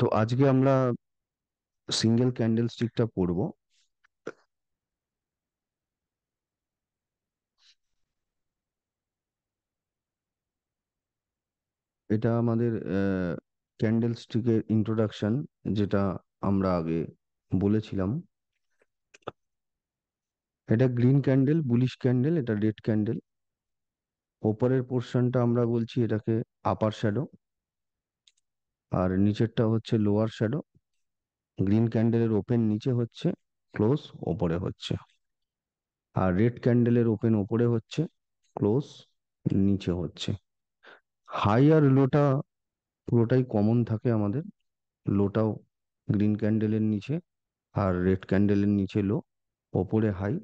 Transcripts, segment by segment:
তো আজকে আমরা সিঙ্গেল ক্যান্ডেল স্টিকটা পড়বো। এটা আমাদের ক্যান্ডেল স্টিকের ইন্ট্রোডাকশন, যেটা আমরা আগে বলেছিলাম। এটা গ্রিন ক্যান্ডেল, বুলিশ ক্যান্ডেল, এটা রেড ক্যান্ডেল। ওপরের পোর্শনটা আমরা বলছি এটাকে আপার শ্যাডো, আর নিচেরটা হচ্ছে লোয়ার শ্যাডো। গ্রিন ক্যান্ডেলের ওপেন নিচে হচ্ছে, ক্লোজ ওপরে হচ্ছে। আর রেড ক্যান্ডেলের ওপেন ওপরে হচ্ছে, ক্লোজ নিচে হচ্ছে। হাই আর লোটা পুরোটাই কমন থাকে আমাদের। লোটাও গ্রিন ক্যান্ডেলের নিচে, আর রেড ক্যান্ডেলের নিচে লো, ওপরে হাই,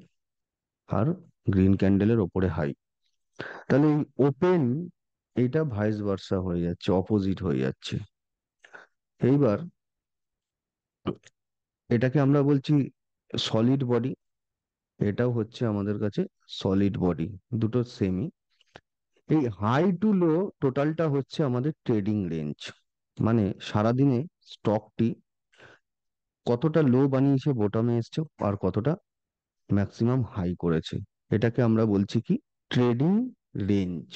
আর গ্রিন ক্যান্ডেলের ওপরে হাই। তাহলে এই ওপেন, এটা ভাইস ভার্সা হয়ে যাচ্ছে, অপোজিট হয়ে যাচ্ছে। এইবার এটাকে আমরা বলছি সলিড বডি। এটাও হচ্ছে আমাদের কাছে সলিড বডি, দুটো সেমই। এই হাই টু লো টোটালটা হচ্ছে আমাদের ট্রেডিং রেঞ্জ, মানে সারাদিনে স্টকটি কতটা লো বানিয়েছে, বোটমে এসছে, আর কতটা ম্যাক্সিমাম হাই করেছে। এটাকে আমরা বলছি কি, ট্রেডিং রেঞ্জ।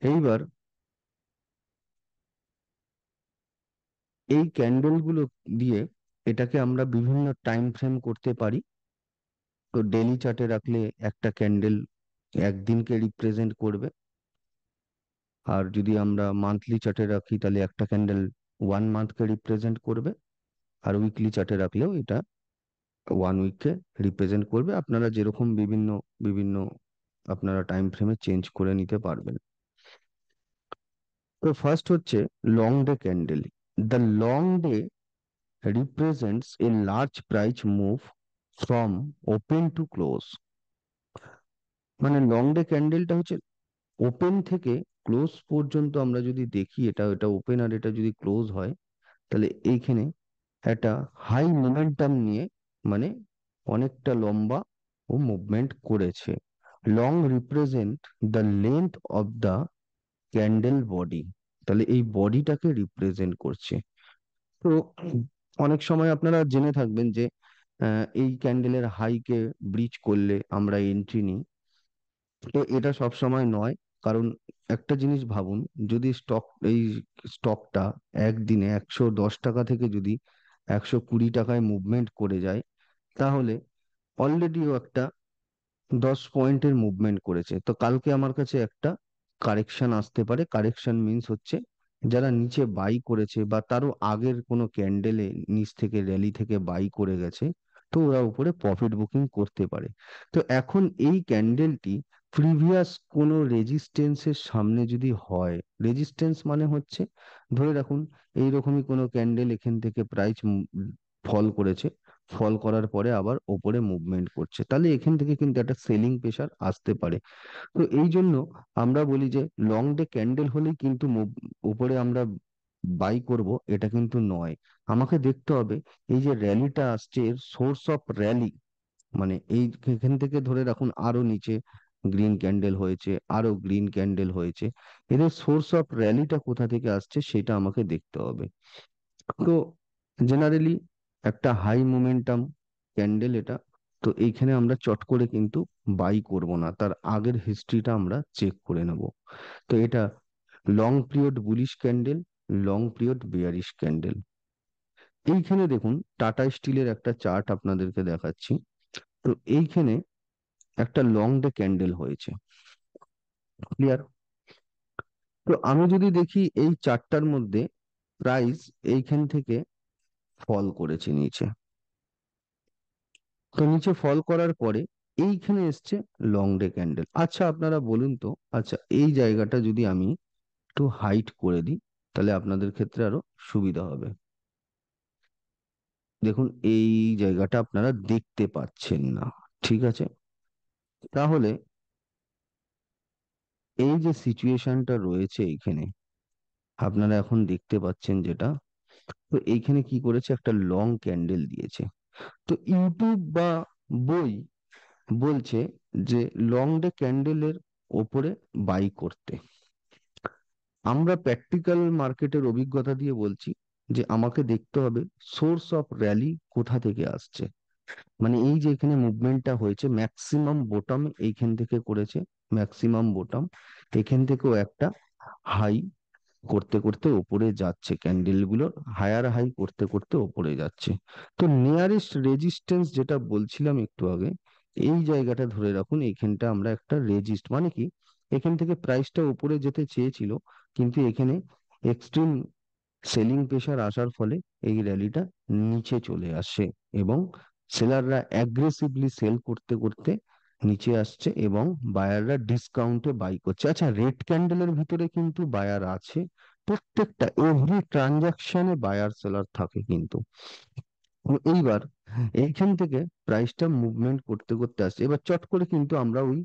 এইবার এই ক্যান্ডেল গুলো দিয়ে এটাকে আমরা বিভিন্ন টাইম ফ্রেম করতে পারি। তো ডেলি চার্টে রাখলে একটা ক্যান্ডেল একদিনকে রিপ্রেজেন্ট করবে, আর যদি আমরা মান্থলি চার্টে রাখি তাহলে একটা ক্যান্ডেল 1 মান্থকে রিপ্রেজেন্ট করবে, আর উইকলি চার্টে রাখলেও এটা 1 উইককে রিপ্রেজেন্ট করবে। আপনারা যেরকম বিভিন্ন বিভিন্ন আপনারা টাইম ফ্রেমে চেঞ্জ করে নিতে পারবেন। তো ফার্স্ট হচ্ছে long day candle. The long day represents a large price move from open to close। মানে লং ডে ক্যান্ডেলটা হচ্ছে ওপেন থেকে ক্লোজ পর্যন্ত আমরা যদি দেখি, এটা এটা ওপেন আর এটা যদি ক্লোজ হয়, তাহলে এইখানে একটা হাই মোমেন্টাম নিয়ে, মানে অনেকটা লম্বা ও মুভমেন্ট করেছে। Long represent the length of the candle body. তাহলে এই বডিটাকে রিপ্রেজেন্ট করছে। তো অনেক সময় আপনারা জেনে থাকবেন যে এই ক্যান্ডেলের হাইকে ব্রিচ করলে আমরা এন্ট্রি নিই। তো এটা সব সময় নয়, কারণ একটা জিনিস ভাবুন, যদি এই স্টকটা একদিনে 110 টাকা থেকে যদি 120 টাকায় মুভমেন্ট করে যায়, তাহলে অলরেডিও একটা 10 পয়েন্টের মুভমেন্ট করেছে। তো কালকে আমার কাছে একটা কারেকশন আসতে পারে। কারেকশন মিন্স হচ্ছে যারা নিচে বাই করেছে বা তারও আগের কোনো ক্যান্ডেলে নিচ থেকে র্যালি থেকে বাই করে গেছে, তো ওরা উপরে প্রফিট বুকিং করতে পারে। তো এখন এই ক্যান্ডেলটি প্রিভিয়াস কোনো রেজিস্ট্যান্সের সামনে যদি হয়, রেজিস্ট্যান্স মানে হচ্ছে, ধরে রাখুন এইরকমই কোনো ক্যান্ডেল এখান থেকে প্রাইস ফল করেছে, ফল করার পরে আবার ওপরে মুভমেন্ট করছে, তাহলে এখান থেকে কিন্তু একটা সেলিং প্রেসার আসতে পারে। তো এই জন্য আমরা বলি যে লং ডে ক্যান্ডেল হলেই কিন্তু উপরে আমরা বাই করব, এটা কিন্তু নয়। আমাকে দেখতে হবে এই যে র্যালিটা আসছে, এর সোর্স অফ র্যালি, মানে এই এখান থেকে ধরে রাখুন আরো নিচে গ্রিন ক্যান্ডেল হয়েছে, আরো গ্রিন ক্যান্ডেল হয়েছে, এদের সোর্স অফ র্যালিটা কোথা থেকে আসছে সেটা আমাকে দেখতে হবে। তো জেনারেলি একটা হাই মোমেন্টাম ক্যান্ডেল এটা। তো এইখানে আমরা চট করে কিন্তু বাই করব না, তার আগের হিস্ট্রিটা আমরা চেক করে নেব। তো এটা long period bullish candle, long period bearish candle. এইখানে দেখুন টাটা স্টিলের একটা চার্ট আপনাদেরকে দেখাচ্ছি। তো এইখানে একটা লং ডে ক্যান্ডেল হয়েছে, ক্লিয়ার? তো আমি যদি দেখি এই চার্টটার মধ্যে প্রাইস এইখান থেকে ফল করেছে নিচে। তো নিচে ফল করার পরে এইখানে এসছে লং ডে ক্যান্ডেল। আচ্ছা আপনারা বলুন তো, আচ্ছা এই জায়গাটা যদি আমি একটু হাইট করে দিই, তাহলে আপনাদের ক্ষেত্রে আরো সুবিধা হবে। দেখুন এই জায়গাটা আপনারা দেখতে পাচ্ছেন না, ঠিক আছে? তাহলে এই যে সিচুয়েশনটা রয়েছে এইখানে, আপনারা এখন দেখতে পাচ্ছেন যেটা, তো এইখানে কি করেছে, একটা লং ক্যান্ডেল দিয়েছে। তো ইউটিউব বা বই বলছে যে লং ডে ক্যান্ডেলের ওপরে বাই করতে। আমরা প্র্যাকটিক্যাল মার্কেটের অভিজ্ঞতা দিয়ে বলছি যে আমাকে দেখতে হবে সোর্স অফ র্যালি কোথা থেকে আসছে। মানে এই যে এখানে মুভমেন্টটা হয়েছে, ম্যাক্সিমাম বোটম এইখান থেকে করেছে, ম্যাক্সিমাম বোটম এখান থেকেও একটা হাই করতে করতে ওপরে যাচ্ছে, ক্যান্ডেল গুলো হায়ার হাই করতে করতে ওপরে যাচ্ছে। তো নিয়ারেস্ট রেজিস্ট্যান্স যেটা বলছিলাম একটু আগে, এই জায়গাটা ধরে রাখুন, এইখানটা আমরা একটা রেজিস্ট মানে কি, এখান থেকে প্রাইসটা উপরে যেতে চেয়েছিল, কিন্তু এখানে এক্সট্রিম সেলিং প্রেশার আসার ফলে এই র্যালিটা নিচে চলে আসে, এবং সেলাররা অ্যাগ্রেসিভলি সেল করতে করতে নিচে আসছে, এবং বায়াররা ডিসকাউন্টে বাই করছে। আচ্ছা, রেড ক্যান্ডেলের ভিতরে কিন্তু বায়ার আছে, প্রত্যেকটা এভরি ট্রানজাকশনে বায়ার সেলার থাকে কিন্তু। এইবার এইখান থেকে প্রাইসটা মুভমেন্ট করতে করতে আসছে, এবার চট করে কিন্তু আমরা ওই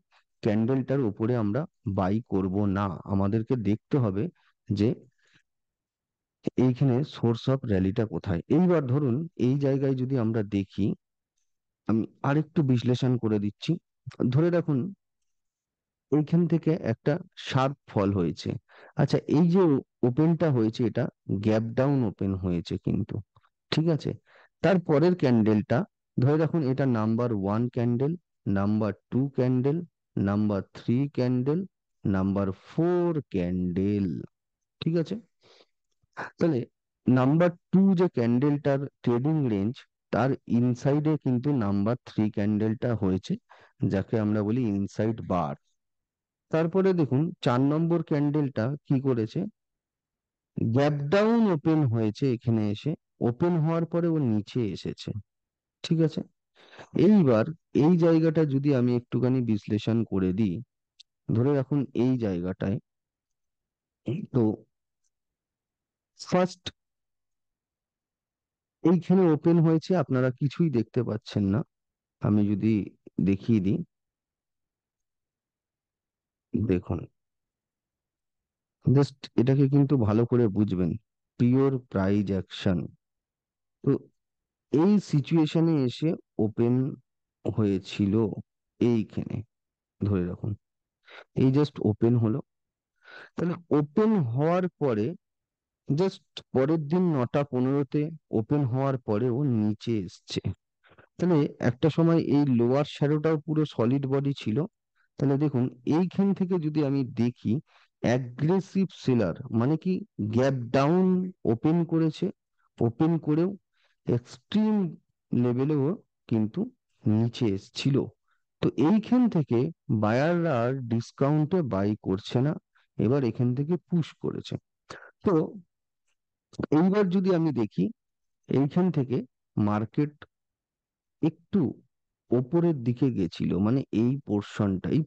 ক্যান্ডেলটার উপরে আমরা বাই করব না, আমাদেরকে দেখতে হবে যে এইখানে সোর্স অফ র্যালিটা কোথায়। এইবার ধরুন এই জায়গায় যদি আমরা দেখি, আমি আরেকটু বিশ্লেষণ করে দিচ্ছি। ধরে রাখুন এইখান থেকে একটা শার্প ফল হয়েছে। আচ্ছা, এই যে ওপেনটা হয়েছে, এটা গ্যাপ ডাউন ওপেন হয়েছে কিন্তু, ঠিক আছে। তারপরের ক্যান্ডেলটা ধরে রাখুন, এটা number one candle, number two candle, number three candle, number four candle, ঠিক আছে। তাহলে নাম্বার টু যে ক্যান্ডেলটার ট্রেডিং রেঞ্জ, তার ইনসাইডে কিন্তু নাম্বার থ্রি ক্যান্ডেলটা হয়েছে, যাকে আমরা বলি ইনসাইড বার। তারপরে দেখুন 4 নম্বর ক্যান্ডেলটা কি করেছে, গ্যাপ ডাউন ওপেন হয়েছে, এখানে এসে ওপেন হওয়ার পরে ও নিচে এসেছে, ঠিক আছে। এইবার এই জায়গাটা যদি আমি একটুখানি বিশ্লেষণ করে দিই, ধরে রাখুন এই জায়গাটায়, তো ফার্স্ট এইখানে ওপেন হয়েছে, আপনারা কিছুই দেখতে পাচ্ছেন না, আমি যদি দেখিয়ে দিই, দেখুন জাস্ট এটাকে কিন্তু ভালো করে বুঝবেন, পিওর প্রাইজ অ্যাকশন। তো এই সিচুয়েশনে এসে ওপেন হয়েছিল এইখানে, ধরে রাখুন এই জাস্ট ওপেন হলো। তাহলে ওপেন হওয়ার পরে জাস্ট পরের দিন 9টা 15-তে ওপেন হওয়ার পরে ও নিচে এসছে। তাহলে একটা সময় এই লোয়ার শ্যাডোটাও পুরো সলিড বডি ছিল। তাহলে দেখুন এইখান থেকে যদি আমি দেখি, অ্যাগ্রেসিভ সেলার মানে কি, গ্যাপ ডাউন ওপেন করেছে, ওপেন করেও এক্সট্রিম লেভেলেও কিন্তু নিচে এসছিল। তো এইখান থেকে বায়াররা আর ডিসকাউন্টে বাই করছে না, এবার এখান থেকে পুশ করেছে। তো এইবার যদি আমি দেখি, এইখান থেকে মার্কেট একটু ওপরের দিকে গেছিল, মানে এই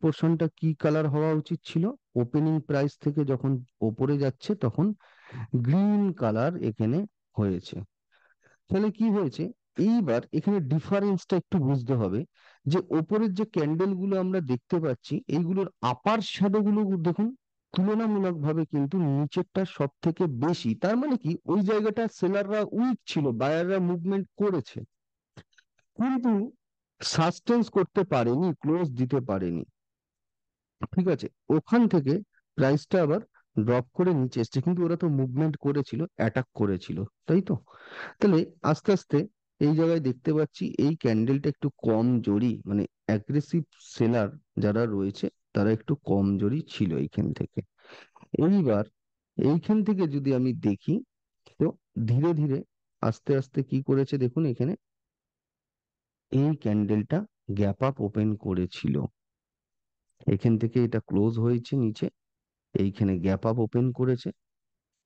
পোর্শনটা কি কালার হওয়া উচিত ছিল, ওপেনিং প্রাইস থেকে যখন ওপরে যাচ্ছে তখন গ্রিন কালার এখানে হয়েছে। তাহলে কি হয়েছে, এইবার এখানে ডিফারেন্সটা একটু বুঝতে হবে, যে ওপরের যে ক্যান্ডেল গুলো আমরা দেখতে পাচ্ছি, এইগুলোর আপার শ্যাডো গুলো দেখুন তুলনামূলকভাবে কিন্তু নিচেরটা সব থেকে বেশি, তার মানে কি ওই জায়গাটা সেলাররা উইক ছিল, বায়াররা মুভমেন্ট করেছে, কিন্তু সাস্টেন্স করতে পারেনি, ক্লোজ দিতে পারেনি, ঠিক আছে। ওখান থেকে প্রাইসটা আবার ড্রপ করে নিচে এসছে, কিন্তু ওরা তো মুভমেন্ট করেছিল, অ্যাটাক করেছিল, তাই তো। তাহলে আস্তে আস্তে এই জায়গায় দেখতে পাচ্ছি এই ক্যান্ডেলটা একটু কম জড়ি, মানে অ্যাগ্রেসিভ সেলার যারা রয়েছে তারা একটু কম জড়ি ছিল এইখান থেকে। এইবার এইখান থেকে যদি আমি দেখি, তো ধীরে ধীরে আস্তে আস্তে কি করেছে দেখুন, এখানে এই ক্যান্ডেলটা গ্যাপ আপ ওপেন করেছিল, এখান থেকে এটা ক্লোজ হয়েছে নিচে, এইখানে গ্যাপ আপ ওপেন করেছে,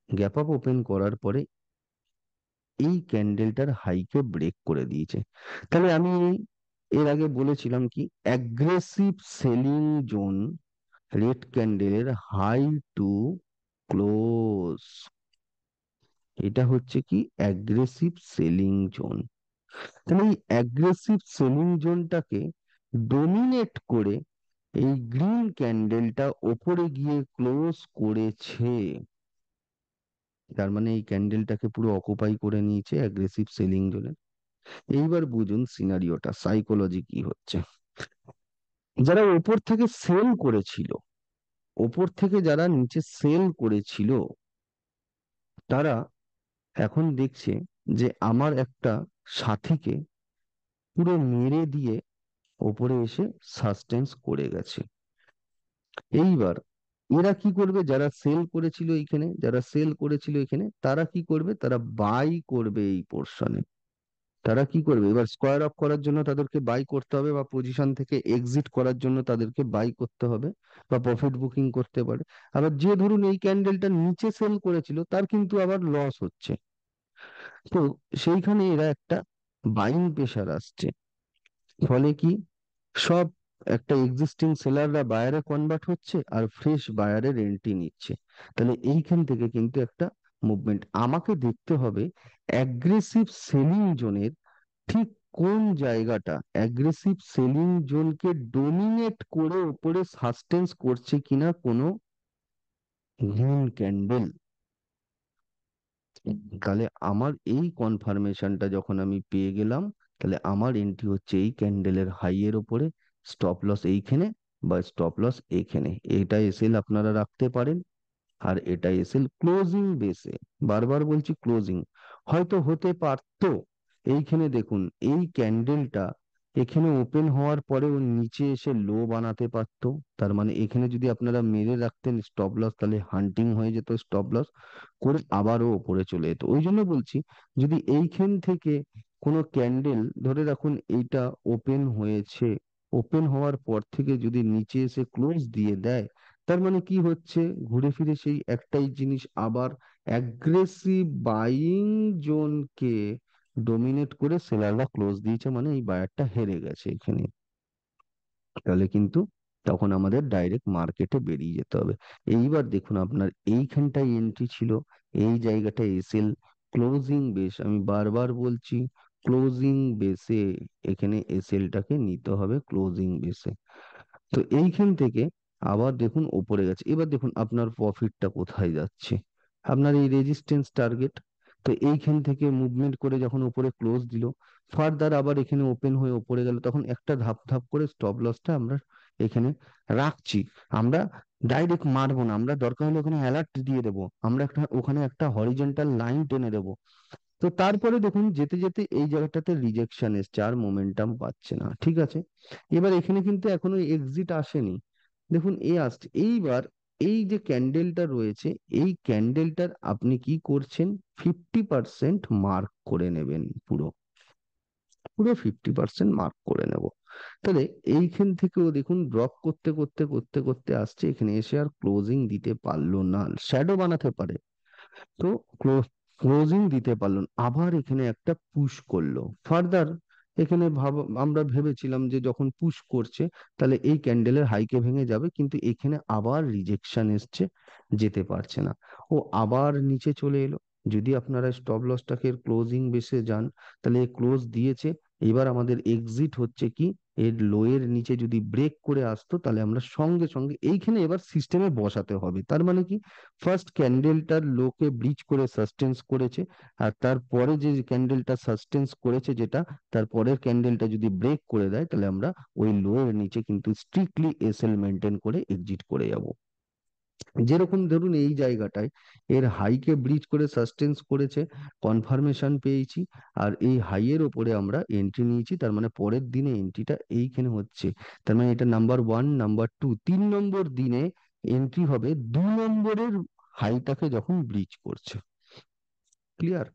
গ্যাপ আপ ওপেন করার পরে এই ক্যান্ডেলটার হাইকে ব্রেক করে দিয়েছে। তাহলে আমি এর আগে বলেছিলাম কি, অ্যাগ্রেসিভ সেলিং জোন, রেড ক্যান্ডেলের হাই টু ক্লোজ, এটা হচ্ছে কি অ্যাগ্রেসিভ সেলিং জোন। তাহলে এই অ্যাগ্রেসিভ সেলিং জোনটাকে ডোমিনেট করে এই গ্রিন ক্যান্ডেলটা ওপরে গিয়ে ক্লোজ করেছে, তার মানে এই ক্যান্ডেলটাকে পুরো অকুপাই করে নিয়েছে অ্যাগ্রেসিভ সেলিং জোনে। এইবার বুঝুন সিনারিওটা, সাইকোলজি কি হচ্ছে। যারা ওপর থেকে সেল করেছিল, ওপর থেকে যারা নিচে সেল করেছিল তারা এখন দেখছে যে আমার একটা সাথীকে পুরো মেরে দিয়ে ওপরে এসে সাসটেন্স করে গেছে। এইবার এরা কি করবে, যারা সেল করেছিল এইখানে, যারা সেল করেছিল এখানে, তারা কি করবে, তারা বাই করবে এই পোর্শনে। তারা কি করবে, এবার স্কোয়ার অফ করার জন্য তাদেরকে বাই করতে হবে, বা পজিশন থেকে এক্সিট করার জন্য তাদেরকে বাই করতে হবে, বা প্রফিট বুকিং করতে পারে। আবার যে ধরুন এই ক্যান্ডেলটা নিচে সেল করেছিল তার কিন্তু আবার লস হচ্ছে। তো সেইখানে এরা একটা বাইং প্রেশার আসছে। ফলে কি, সব একটা এক্সিস্টিং সেলাররা বায়ারে কনভার্ট হচ্ছে আর ফ্রেশ বায়ারের এন্ট্রি নিচ্ছে। তাহলে এইখান থেকে কিন্তু একটা মুভমেন্ট আমাকে দেখতে হবে। অ্যাগ্রেসিভ সেলিং জোনের ঠিক কোন জায়গাটা অ্যাগ্রেসিভ সেলিং জোনকে ডোমিনেট করে উপরে সাস্টেন্স করছে কিনা কোনো গ্রিন ক্যান্ডেল। তাহলে আমার এই কনফার্মেশনটা যখন আমি পেয়ে গেলাম, তাহলে আমার এন্ট্রি হচ্ছে এই ক্যান্ডেলের হাই এর উপরে, স্টপ লস এইখানে বা স্টপ লস এইখানে। এটা এসএল আপনারা রাখতে পারেন, আর এটা এসএল ক্লোজিং বেসে। বারবার বলছি ক্লোজিং। হয়তো হতে পারতো এইখানে দেখুন এই ক্যান্ডেলটা এখানে ওপেন হওয়ার পরে ও নিচে এসে লো বানাতে পারতো। তার মানে এখানে যদি আপনারা মেরে রাখতেন স্টপ লস, তাহলে হান্টিং হয়ে যেত, স্টপ লস করে আবারও ওপরে চলে যেত। ওই জন্য বলছি, যদি এইখান থেকে কোনো ক্যান্ডেল ধরে রাখুন এইটা ওপেন হয়েছে, ওপেন হওয়ার পর থেকে যদি নিচে এসে ক্লোজ দিয়ে দেয়, তার মানে কি হচ্ছে, ঘুরে ফিরে সেই একটাই জিনিস আবার অ্যাগ্রেসিভ বাইং জোনকে ডোমিনেট করে সেলাররা ক্লোজ দিয়েছে, মানে এই বায়ারটা হেরে গেছে এখানে। তাহলে কিন্তু তখন আমাদের ডাইরেক্ট মার্কেটে বেরিয়ে যেতে হবে। এইবার দেখুন আপনার এইখানটায় এন্ট্রি ছিল, এই জায়গাটা এসএল ক্লোজিং বেস, আমি বারবার বলছি ক্লোজিং বেসে এখানে এসএলটাকে নিতে হবে ক্লোজিং বেসে। তো এইখান থেকে আবার দেখুন ওপরে গেছে। এবার দেখুন আপনার প্রফিটটা কোথায় যাচ্ছে, আপনার এই রেজিস্ট্যান্স টার্গেট। তো এইখান থেকে মুভমেন্ট করে যখন উপরে ক্লোজ দিল, ফার্দার আবার এখানে ওপেন হয়ে উপরে গেল, তখন একটা ধাপ ধাপ করে স্টপ লসটা আমরা এখানে রাখছি। আমরা ডাইরেক্ট মারবো না, আমরা দরকার হলে ওখানে অ্যালার্ট দিয়ে দেবো, আমরা একটা ওখানে একটা হরিজন্টাল লাইন টেনে দেবো। তো তারপরে দেখুন যেতে যেতে এই জায়গাটাতে রিজেকশন এসছে, আর মোমেন্টাম পাচ্ছে না, ঠিক আছে। এবার এখানে কিন্তু এখনো এক্সিট আসেনি, দেখুন এ আসছে। এইবার এই যে ক্যান্ডেলটা রয়েছে, এই ক্যান্ডেলটার আপনি কি করছেন, 50% মার্ক করে নেবেন, পুরো পুরো 50% মার্ক করে নেব। তাহলে এইখান থেকেও দেখুন ড্রপ করতে করতে করতে করতে আসছে, এখানে এসে আর ক্লোজিং দিতে পারলো না, শ্যাডো বানাতে পারে। তো ক্লোজিং দিতে পারলো না, আবার এখানে একটা পুশ করলো ফার্দার। এখানে আমরা ভেবেছিলাম যে যখন পুশ করছে তাহলে এই ক্যান্ডেলের হাইকে ভেঙে যাবে, কিন্তু এখানে আবার রিজেকশন এসছে, যেতে পারছে না। ও আবার নিচে চলে এলো। যদি আপনারা স্টপ লসটাকে ক্লোজিং বেসে যান, তাহলে ক্লোজ দিয়েছে, এবার আমাদের এক্সিট হচ্ছে কি, এর লো এর নিচে যদি ব্রেক করে আসতো তাহলে আমরা সঙ্গে সঙ্গে এইখানে এবার সিস্টেমে বসাতে হবে। তার মানে কি, ফার্স্ট ক্যান্ডেলটার লোকে ব্রিচ করে সাস্টেন্স করেছে, আর তারপরে যে ক্যান্ডেলটা সাস্টেন্স করেছে যেটা, তারপরের ক্যান্ডেলটা যদি ব্রেক করে দেয়, তাহলে আমরা ওই লো এর নিচে কিন্তু স্ট্রিক্টলি এসএল মেনটেন করে এক্সিট করে যাব। যেরকম ধরুন এই জায়গাটায় এর হাইকে ব্রিজ করে সাস্টেন্স করেছে, কনফার্মেশন পেয়েছি, আর এই হাইয়ের ওপরে আমরা এন্ট্রি নিয়েছি, তার মানে পরের দিনে এন্ট্রিটা এইখানে হচ্ছে। তার মানে এটা নাম্বার ওয়ান, নাম্বার টু, 3 নম্বর দিনে এন্ট্রি হবে 2 নম্বরের হাইটাকে যখন ব্রিজ করছে। ক্লিয়ার?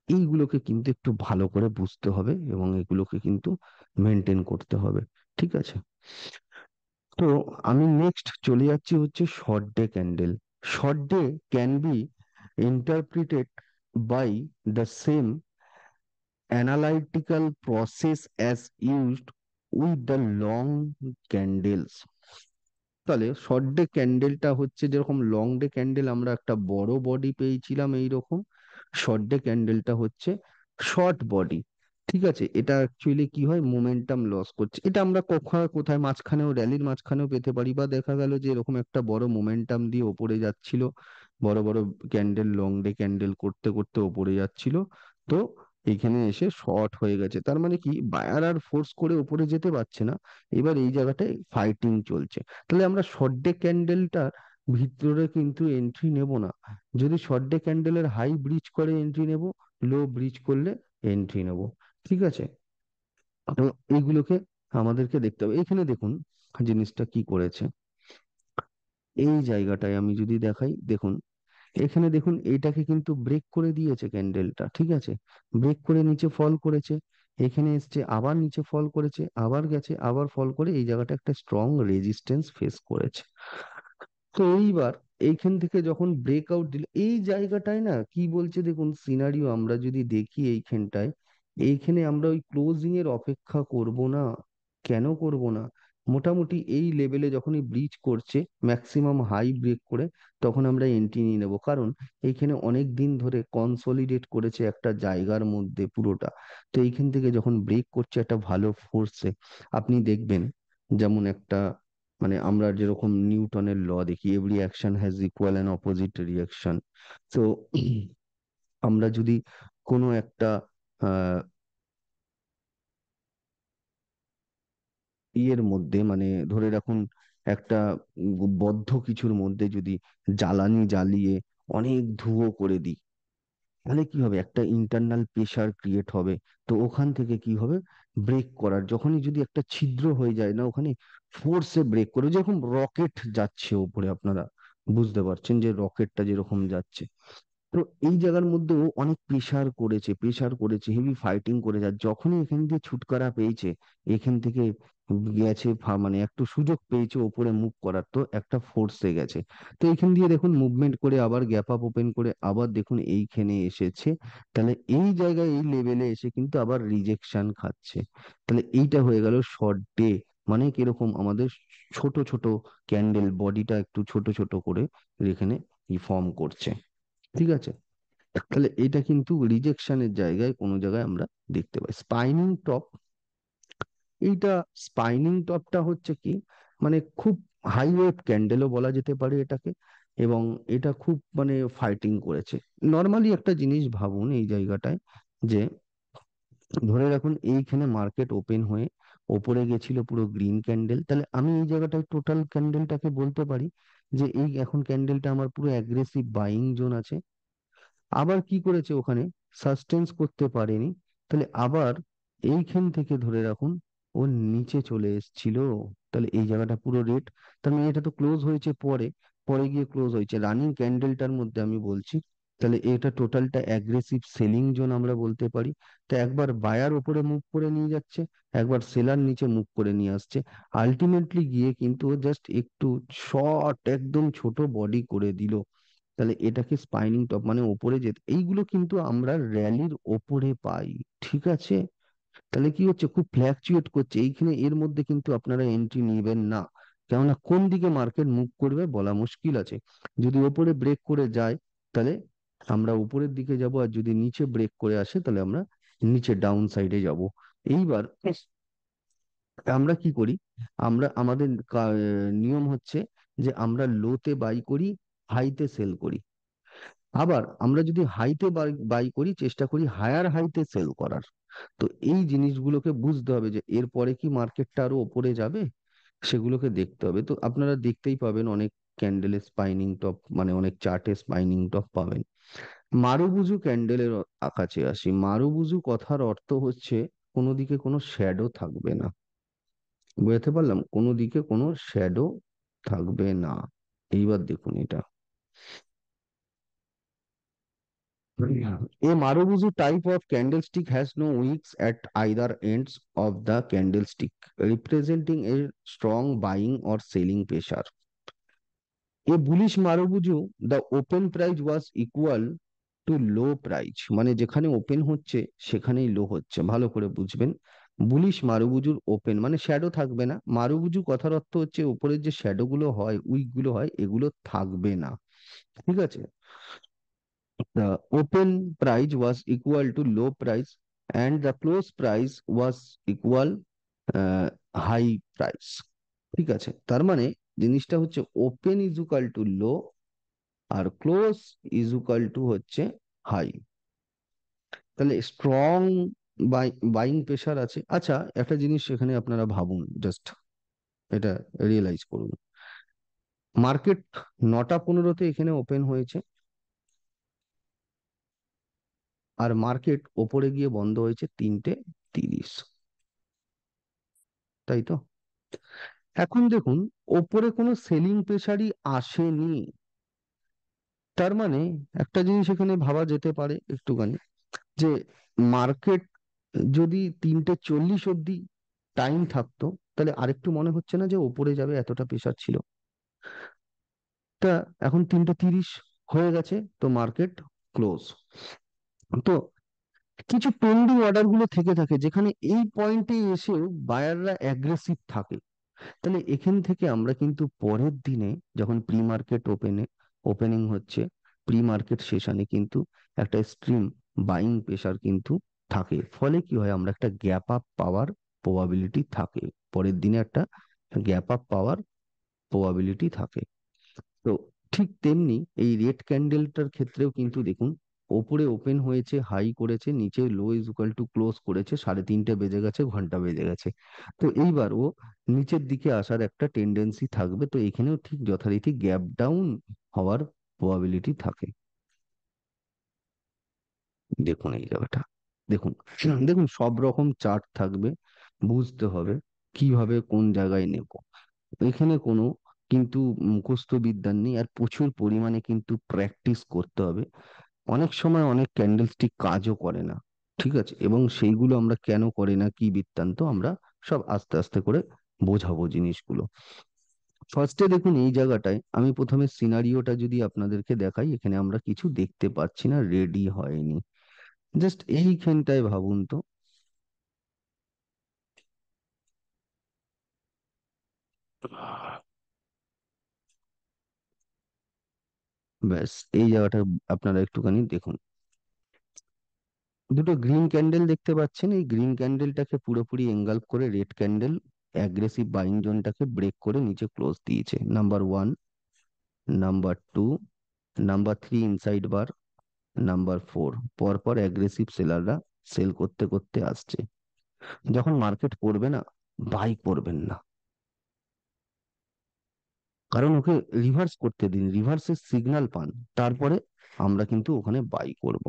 এইগুলোকে কিন্তু একটু ভালো করে বুঝতে হবে এবং এগুলোকে কিন্তু মেনটেন করতে হবে, ঠিক আছে। তো আমি নেক্সট চলে যাচ্ছি হচ্ছে short day candle. Short day can be interpreted by the same analytical process as used with the long candles। তাহলে শর্ট ডে ক্যান্ডেলটা হচ্ছে যেরকম লং ডে ক্যান্ডেল আমরা একটা বড় বডি পেয়েছিলাম এইরকম, শর্ট ডে ক্যান্ডেলটা হচ্ছে শর্ট বডি। ঠিক আছে, এটা অ্যাকচুয়ালি কি হয়, মোমেন্টাম লস করছে। এটা আমরা কোথায় কোথায় মাঝখানেও, র্যালির মাঝখানেও পেতে পারি, বা দেখা গেল যে এরকম একটা বড় মোমেন্টাম দিয়ে ওপরে যাচ্ছিল, বড় বড় ক্যান্ডেল লং ডে ক্যান্ডেল করতে করতে ওপরে যাচ্ছিল। তো এখানে এসে শর্ট হয়ে গেছে, তার মানে কি বায়ার আর ফোর্স করে উপরে যেতে পারছে না। এবার এই জায়গাটায় ফাইটিং চলছে। তাহলে আমরা শর্ট ডে ক্যান্ডেলটা ভিতরে কিন্তু এন্ট্রি নেব না। যদি শর্ট ডে ক্যান্ডেলের হাই ব্রিজ করে এন্ট্রি নেব, লো ব্রিজ করলে এন্ট্রি নেব। ঠিক আছে, তো এইগুলোকে আমাদেরকে দেখতে হবে। এখানে দেখুন জিনিসটা কি করেছে। এই জায়গাটায় আমি যদি দেখাই, দেখুন এখানে দেখুন এইটাকে কিন্তু ব্রেক করে দিয়েছে ক্যান্ডেলটা, ঠিক আছে, ব্রেক করে নিচে ফল করেছে, এখানে এসছে আবার নিচে ফল করেছে, আবার গেছে আবার ফল করে এই জায়গাটা একটা স্ট্রং রেজিস্ট্যান্স ফেস করেছে। তো এইবার এইখান থেকে যখন ব্রেকআউট দিল এই জায়গাটায়, না কি বলছে দেখুন সিনারিও, আমরা যদি দেখি এইখানটায়, এইখানে আমরা ওই ক্লোজিং এর অপেক্ষা করব না। কেন করব না? মোটামুটি এই লেভেলে যখনই ব্রিজ করছে ম্যাক্সিমাম হাই ব্রেক করে, তখন আমরা এন্ট্রি নিয়ে নেবো। কারণ এইখানে অনেক দিন ধরে কনসলিডেট করেছে একটা জায়গার মধ্যে পুরোটা। তো এইখান থেকে যখন ব্রেক করছে একটা ভালো ফোর্সে, আপনি দেখবেন যেমন একটা, মানে আমরা যেরকম নিউটনের ল দেখি, every action has equal and opposite reaction. তো আমরা যদি কোনো একটা আহ ইয়ের মধ্যে, মানে ধরে রাখুন একটা বদ্ধ কিছুর মধ্যে যদি জ্বালানি জ্বালিয়ে অনেক ধুয়ো করে দিই, তাহলে কি হবে, একটা ইন্টারনাল প্রেসার ক্রিয়েট হবে। তো ওখান থেকে কি হবে, ব্রেক করার যখনই যদি একটা ছিদ্র হয়ে যায় না, ওখানে ফোর্সে ব্রেক করে, যেরকম রকেট যাচ্ছে উপরে, আপনারা বুঝতে পারছেন যে রকেটটা যেরকম যাচ্ছে। তো এই জায়গার মধ্যেও অনেক প্রেসার করেছে, প্রেসার করেছে, হেভি ফাইটিং করে যা, যখনই এখান দিয়ে ছুটকারা পেয়েছে, এখান থেকে গেছে মানে একটু সুযোগ পেয়েছে ওপরে মুভ করার, তো একটা ফোর্সে গেছে। তো এখান দিয়ে দেখুন মুভমেন্ট করে আবার গ্যাপ আপ ওপেন করে আবার দেখুন এইখানে এসেছে। তাহলে এই জায়গায় এই লেভেলে এসে কিন্তু আবার রিজেকশন খাচ্ছে। তাহলে এইটা হয়ে গেল শর্ট ডে। মানে কিরকম, আমাদের ছোট ছোট ক্যান্ডেল বডিটা একটু ছোট ছোট করে এখানে ফর্ম করছে। ঠিক আছে, তাহলে এটা কিন্তু রিজেকশনের জায়গায় কোনো জায়গায় আমরা দেখতে পাই। স্পাইনিং টপ, এইটা স্পাইনিং টপটা হচ্ছে কি, মানে খুব হাই ওয়েভ ক্যান্ডেলও বলা যেতে পারে এটাকে। এবং এটা খুব মানে ফাইটিং করেছে। নর্মালি একটা জিনিস ভাবুন এই জায়গাটায়, যে ধরে রাখুন এইখানে মার্কেট ওপেন হয়ে ওপরে গেছিল পুরো গ্রিন ক্যান্ডেল, তাহলে আমি এই জায়গাটায় টোটাল ক্যান্ডেলটাকে বলতে পারি যে এই এখন ক্যান্ডেলটা আমার পুরো অ্যাগ্রেসিভ বাইং জোন আছে। আবার কি করেছে ওখানে, সাস্টেন্স করতে পারেনি, তাহলে আবার এইখান থেকে ধরে রাখুন ও নিচে চলে এসেছিল। তাহলে এই জায়গাটা পুরো রেড, তার মানে এটা তো ক্লোজ হয়েছে পরে, পরে গিয়ে ক্লোজ হয়েছে রানিং ক্যান্ডেলটার মধ্যে আমি বলছি। তাহলে এটা টোটালটা অ্যাগ্রেসিভ সেলিং জোন আমরা বলতে পারি। তো একবার বায়ার উপরে মুভ করে নিয়ে যাচ্ছে, একবার সেলার নিচে মুভ করে নিয়ে আসছে, আলটিমেটলি গিয়ে কিন্তু জাস্ট একটু শর্ট একদম ছোট বডি করে দিল। তাহলে এটাকে স্পাইনিং টপ, মানে ওপরে যেতে, এইগুলো কিন্তু আমরা র্যালির ওপরে পাই। ঠিক আছে, তাহলে কি হচ্ছে, খুব ফ্ল্যাকচুয়েট করছে এইখানে, এর মধ্যে কিন্তু আপনারা এন্ট্রি নেবেন না। কেননা কোন দিকে মার্কেট মুভ করবে বলা মুশকিল আছে। যদি ওপরে ব্রেক করে যায়, তাহলে আমরা উপরের দিকে যাব, আর যদি নিচে ব্রেক করে আসে তাহলে আমরা নিচে ডাউন সাইডে যাব। এইবার আমরা কি করি, আমরা আমাদের নিয়ম হচ্ছে যে আমরা লোতে বাই করি, হাইতে সেল করি। আবার আমরা যদি হাইতে বাই বাই করি, চেষ্টা করি হায়ার হাইতে সেল করার। তো এই জিনিসগুলোকে বুঝতে হবে যে এরপরে কি মার্কেটটা আরো ওপরে যাবে, সেগুলোকে দেখতে হবে। তো আপনারা দেখতেই পাবেন অনেক ক্যান্ডেলের স্পাইনিং টপ, মানে অনেক চার্টে স্পাইনিং টপ পাবেন। মারুবুজু ক্যান্ডেলের কাছে আসি। মারুবুজু কথার অর্থ হচ্ছে কোনো দিকে কোনো শ্যাডো থাকবে না। বুঝতে পারলাম, কোনো দিকে কোনো শ্যাডো থাকবে না। এইবার দেখুন এটা, a Marubozu type of candlestick has no wicks at either ends of the candlestick, representing a strong buying or selling pressure. A bullish Marubozu, the open price was equal to low price, মানে যেখানে open হচ্ছে সেখানেই লো হচ্ছে, ভালো করে বুঝবেন। Bullish মারুবুজুর open মানে shadow থাকবে না। মারুবুজু কথার অর্থ হচ্ছে উপরের যে শ্যাডো গুলো হয়, উইক গুলো হয়, এগুলো থাকবে না। ঠিক আছে, the open price was equal to low price and the close price was equal high price। ঠিক আছে, তার মানে জিনিসটা হচ্ছে open is equal to low আর ক্লোজ ইজ ইকুয়াল টু হচ্ছে হাই। তাহলে স্ট্রং বাইং প্রেশার আছে। আচ্ছা, একটা জিনিস এখানে আপনারা ভাবুন, জাস্ট এটা রিয়েলাইজ করুন। মার্কেট 9টা 15-তে এখানে ওপেন হয়েছে, আর মার্কেট ওপরে গিয়ে বন্ধ হয়েছে 3টে 30, তাই তো? এখন দেখুন, ওপরে কোনো সেলিং প্রেশারই আসেনি। তার মানে একটা জিনিস এখানে ভাবা যেতে পারে একটুখানি, যে মার্কেট যদি 3টে 40 অব্দি টাইম থাকতো, তাহলে আরেকটু মনে হচ্ছে না যে ওপরে যাবে, এতটা প্রেশার ছিল? তা এখন 3টে 30 হয়ে গেছে, তো মার্কেট ক্লোজ। তো কিছু পেন্ডিং অর্ডার গুলো থেকে থাকে, যেখানে এই পয়েন্টে এসেও বায়াররা অ্যাগ্রেসিভ থাকে। তাহলে এখান থেকে আমরা কিন্তু পরের দিনে, যখন প্রি মার্কেট ওপেনিং হচ্ছে, প্রি মার্কেট সেশনে কিন্তু একটা স্ট্রিম বাইং প্রেশার কিন্তু থাকে। ফলে কি হয়, আমরা একটা গ্যাপ আপ পাওয়ার প্রবাবিলিটি থাকে, পরের দিনে একটা গ্যাপ আপ পাওয়ার প্রবাবিলিটি থাকে। তো ঠিক তেমনি এই রেড ক্যান্ডেলটার ক্ষেত্রেও কিন্তু দেখুন, ওপরে ওপেন হয়েছে, হাই করেছে, নিচে লো ইজ ইকুয়াল টু ক্লোজ করেছে, 3:30 বেজে গেছে, ঘন্টা বেজে গেছে। তো এইবার ও নিচের দিকে আসার একটা টেন্ডেন্সি থাকবে, তো এখানেও ঠিক যথারীতি গ্যাপ ডাউন হওয়ার প্রবাবিলিটি থাকে। দেখুন এই জায়গাটা, দেখুন দেখুন সব রকম চার্ট থাকবে, বুঝতে হবে কিভাবে কোন জায়গায় নেব। এখানে কোনো কিন্তু মুখস্থ বিদ্যা নেই, আর প্রচুর পরিমাণে কিন্তু প্র্যাকটিস করতে হবে। অনেক সময় অনেক ক্যান্ডেলস্টিক কাজও করে না, ঠিক আছে, এবং সেইগুলো আমরা কেন করে না, কি বৃত্তান্ত, আমরা সব আস্তে আস্তে করে বোঝাবো জিনিসগুলো। ফার্স্টে দেখুন এই জায়গাটায় আমি প্রথমে সিনারিওটা যদি আপনাদেরকে দেখাই, এখানে আমরা কিছু দেখতে পাচ্ছি না, রেডি হয়নি। জাস্ট এইখানটায় ভাবুন তো, ব্যাস এই জায়গাটা আপনারা একটুখানি দেখুন। দুটো গ্রিন ক্যান্ডেল দেখতে পাচ্ছেন, এই গ্রিন ক্যান্ডেলটাকে পুরোপুরি এঙ্গালফ করে রেড ক্যান্ডেল অ্যাগ্রেসিভ বাইং জোনটাকে ব্রেক করে নিচে ক্লোজ দিয়েছে। Number 1, number 2, number 3 inside bar, number 4, পরপর অ্যাগ্রেসিভ সেলাররা সেল করতে করতে আসছে। যখন মার্কেট পড়বে না, বাই করবেন না, কারণ ওকে রিভার্স করতে দিন, রিভার্সের সিগন্যাল পান, তারপরে আমরা কিন্তু ওখানে বাই করব।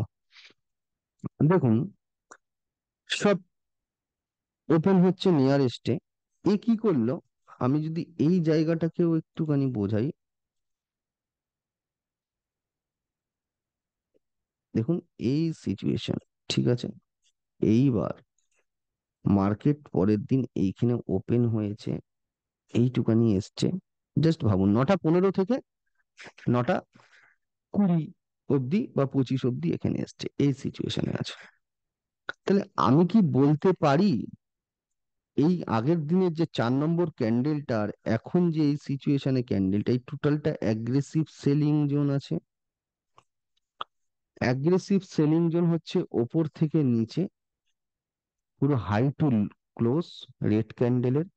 দেখুন, সব ওপেন হচ্ছে নিয়ারেস্টে, এ কি করলো, আমি যদি এই জায়গাটাকেও একটুখানি বোঝাই, দেখুন এই সিচুয়েশন, ঠিক আছে। এইবার মার্কেট পরের দিন এইখানে ওপেন হয়েছে, এইটুকানি এসছে। জাস্ট ভাবুন, 9টা 15 থেকে 9টা 20 অব্দি বা 25 অব্দি এখানে এসছে, এই সিচুয়েশনে আছে। তাহলে আমি কি বলতে পারি, এই আগের দিনের যে 4 নম্বর ক্যান্ডেলটার এখন যে এই সিচুয়েশনে ক্যান্ডেলটা, এই টোটালটা অ্যাগ্রেসিভ সেলিং জোন আছে। অ্যাগ্রেসিভ সেলিং জোন হচ্ছে ওপর থেকে নিচে পুরো হাই টু ক্লোজ রেড ক্যান্ডেলের।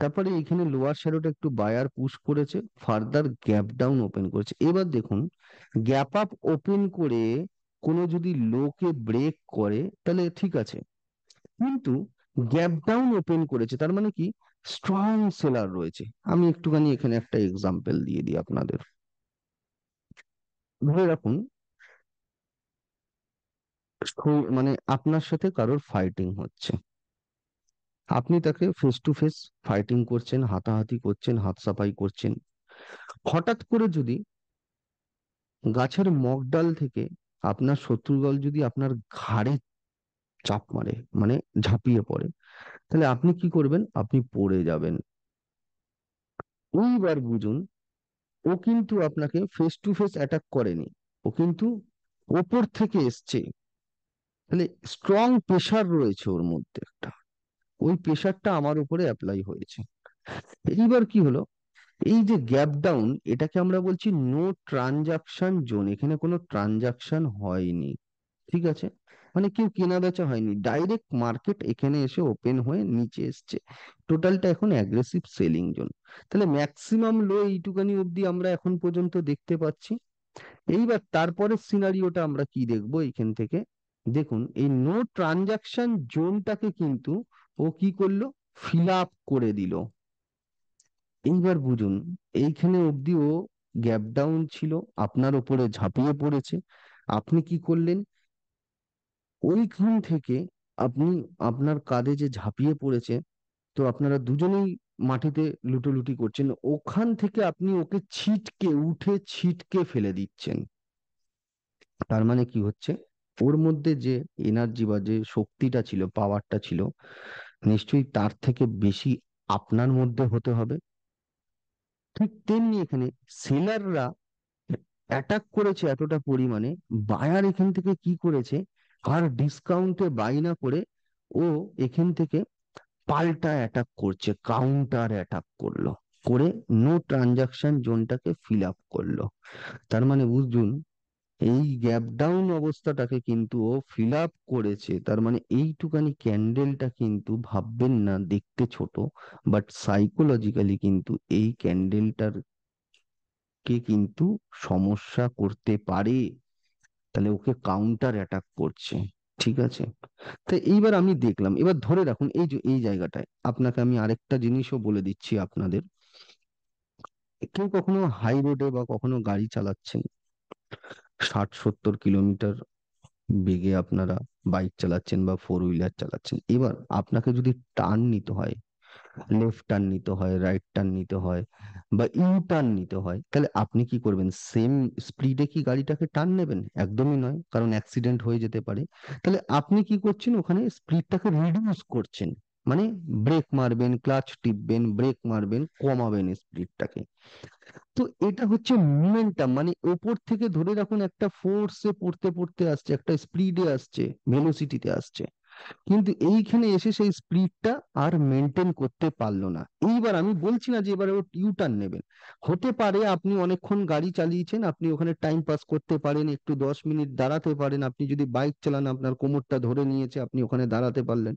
তারপরে এখানে লোয়ার শ্যাডোটা একটু বায়ার পুশ করেছে, ফার্দার গ্যাপ ডাউন ওপেন করেছে। এবার দেখুন, গ্যাপ আপ ওপেন করে কোনো যদি লোকে ব্রেক করে তাহলে ঠিক আছে, কিন্তু গ্যাপ ডাউন ওপেন করেছে, তার মানে কি, স্ট্রং সেলার রয়েছে। আমি একটুখানি এখানে একটা এক্সাম্পল দিয়ে দিই আপনাদের। ধরে রাখুন, মানে আপনার সাথে কারোর ফাইটিং হচ্ছে, আপনি তাকে ফেস টু ফেস ফাইটিং করছেন, হাতাহাতি করছেন, হাত সাফাই করছেন। হঠাৎ করে যদি গাছের মগডাল থেকে আপনার শত্রুদল যদি আপনার ঘাড়ে চাপ মারে, মানে ঝাঁপিয়ে পড়ে, তাহলে আপনি কি করবেন, আপনি পড়ে যাবেন। ওইবার বুঝুন, ও কিন্তু আপনাকে ফেস টু ফেস অ্যাটাক করেনি, ও কিন্তু ওপর থেকে এসছে। তাহলে স্ট্রং প্রেশার রয়েছে ওর মধ্যে একটা, ওই প্রেশারটা আমার উপরে অ্যাপ্লাই হয়েছে। এইবার কি হলো, এই যে গ্যাপ ডাউন, এটাকে আমরা বলছি নো ট্রানজাকশন জোন, এখানে কোনো ট্রানজাকশন হয়নি, ঠিক আছে। মানে কেউ কেনা বেচা হয়নি, ডাইরেক্ট মার্কেট এখানে এসে ওপেন হয়ে নিচে এসছে। টোটালটা এখন অ্যাগ্রেসিভ সেলিং জোন। তাহলে ম্যাক্সিমাম লো এইটুকানি অব্দি আমরা এখন পর্যন্ত দেখতে পাচ্ছি। এইবার তারপরের সিনারিওটা আমরা কি দেখবো, এইখান থেকে দেখুন এই নো ট্রানজাকশন জোনটাকে কিন্তু ও কি করলো, ফিল আপ করে দিল। এইবার বুঝুন, এইখানে অব্দি ও গ্যাপ ডাউন ছিল, আপনার উপরে ঝাঁপিয়ে পড়েছে, আপনি কি করলেন, ওইখান থেকে আপনি, আপনার কাঁধে যে ঝাঁপিয়ে পড়েছে, তো আপনারা দুজনেই মাটিতে লুটোলুটি করছেন, ওখান থেকে আপনি ওকে ছিটকে উঠে ছিটকে ফেলে দিচ্ছেন। তার মানে কি হচ্ছে, ওর মধ্যে যে এনার্জি বা যে শক্তিটা ছিল, পাওয়ারটা ছিল, নিশ্চয়ই তার থেকে বেশি আপনার মধ্যে হতে হবে। ঠিক তেমনি এখানে সেলাররা অ্যাটাক করেছে এতটা পরিমাণে, বায়ার এখান থেকে কি করেছে, আর ডিসকাউন্টে বাই না করে ও এখান থেকে পাল্টা অ্যাটাক করছে, কাউন্টার অ্যাটাক করলো, করে নো ট্রানজাকশন জোনটাকে ফিল আপ করলো। তার মানে বুঝুন, এই গ্যাপ ডাউন অবস্থাটাকে কিন্তু ও ফিল আপ করেছে। তার মানে এইটুকানি ক্যান্ডেলটা কিন্তু ভাববেন না দেখতে ছোট, বাট সাইকোলজিক্যালি কিন্তু এই ক্যান্ডেলটার কে কিন্তু সমস্যা করতে পারে। তাহলে ওকে কাউন্টার অ্যাটাক করছে, ঠিক আছে। তো এইবার আমি দেখলাম, এবার ধরে রাখুন এই যে এই জায়গাটায় আপনাকে আমি আরেকটা জিনিসও বলে দিচ্ছি আপনাদের। কেউ কখনো হাই রোডে বা কখনো গাড়ি চালাচ্ছেন, 60-70 কিলোমিটার বেগে আপনারা বাইক চালাচ্ছেন বা ফোর হুইলার চালাচ্ছেন, এবার আপনাকে যদি টার্ন নিতে হয়, লেফট টার্ন নিতে হয়, রাইট টার্ন নিতে হয়, বা ইউ টার্ন নিতে হয়, তাহলে আপনি কি করবেন, সেম স্পিডে কি গাড়িটাকে টার্ন নেবেন? একদমই নয়, কারণ অ্যাক্সিডেন্ট হয়ে যেতে পারে। তাহলে আপনি কি করছেন, ওখানে স্পিডটাকে রিডিউস করছেন, মানে ব্রেক মারবেন, ক্লাচ টিপবেন, ব্রেক মারবেন, কমাবেন স্পিডটাকে। তো এটা হচ্ছে মোমেন্টাম, মানে ওপর থেকে ধরে রাখুন একটা ফোর্সে পড়তে পড়তে আসছে, একটা স্পিডে আসছে, ভেলোসিটিতে আসছে, কিন্তু এইখানে এসে সেই স্পিডটা আর মেনটেন করতে পারলো না। এইবার আমি বলছি না যে এবারে ও ইউটার্ন নেবেন, হতে পারে আপনি অনেকক্ষণ গাড়ি চালিয়েছেন, আপনি ওখানে টাইম পাস করতে পারেন, একটু 10 মিনিট দাঁড়াতে পারেন, আপনি যদি বাইক চালান আপনার কোমরটা ধরে নিয়েছে, আপনি ওখানে দাঁড়াতে পারলেন,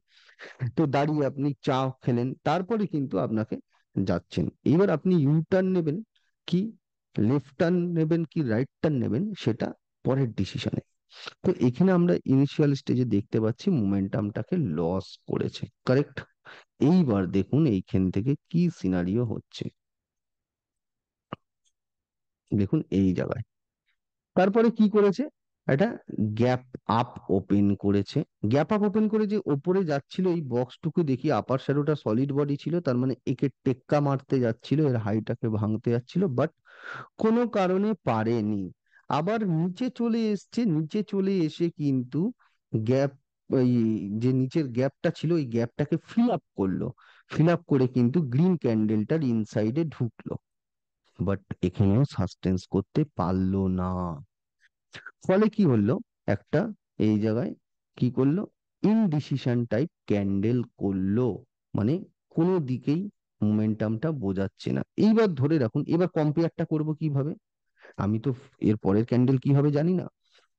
তো দাঁড়িয়ে আপনি চা খেলেন, তারপরে কিন্তু আপনাকে যাচ্ছেন। এবার আপনি ইউটার্ন নেবেন কি, লেফট টার্ন নেবেন কি, রাইট টার্ন নেবেন, সেটা পরের ডিসিশনে। তো এখানে আমরা ইনিশিয়াল স্টেজে দেখতে পাচ্ছি মোমেন্টামটাকে লস করেছে, কারেক্ট। এইবার দেখুন এইখান থেকে কি সিনারিও হচ্ছে, দেখুন এই জায়গায় তারপরে কি করেছে, একটা গ্যাপ আপ ওপেন করেছে। গ্যাপ আপ ওপেন করে যে ওপরে যাচ্ছিল, এই বক্সটুকু দেখি আপার শ্যাডোটা সলিড বডি ছিল, তার মানে একে টেক্কা মারতে যাচ্ছিল, এর হাইটাকে ভাঙতে যাচ্ছিল, বাট কোনো কারণে পারেনি। আবার নিচে চলে এসছে, নিচে চলে এসে কিন্তু গ্যাপ, ওই যে নিচের গ্যাপটা ছিল ওই গ্যাপটাকে ফিল আপ করলো, ফিল আপ করে কিন্তু গ্রিন ক্যান্ডেলটার ইনসাইডে ঢুকলো, বাট এখানেও সাস্টেন্স করতে পারলো না। ফলে কি হলো, একটা এই জায়গায় কি করলো, ইনডিসিশন টাইপ ক্যান্ডেল করলো, মানে কোনো দিকেই মোমেন্টামটা বোঝাচ্ছে না। এইবার ধরে রাখুন, এবার কম্পেয়ারটা করব কিভাবে, আমি তো এর পরের ক্যান্ডেল কি হবে জানি না।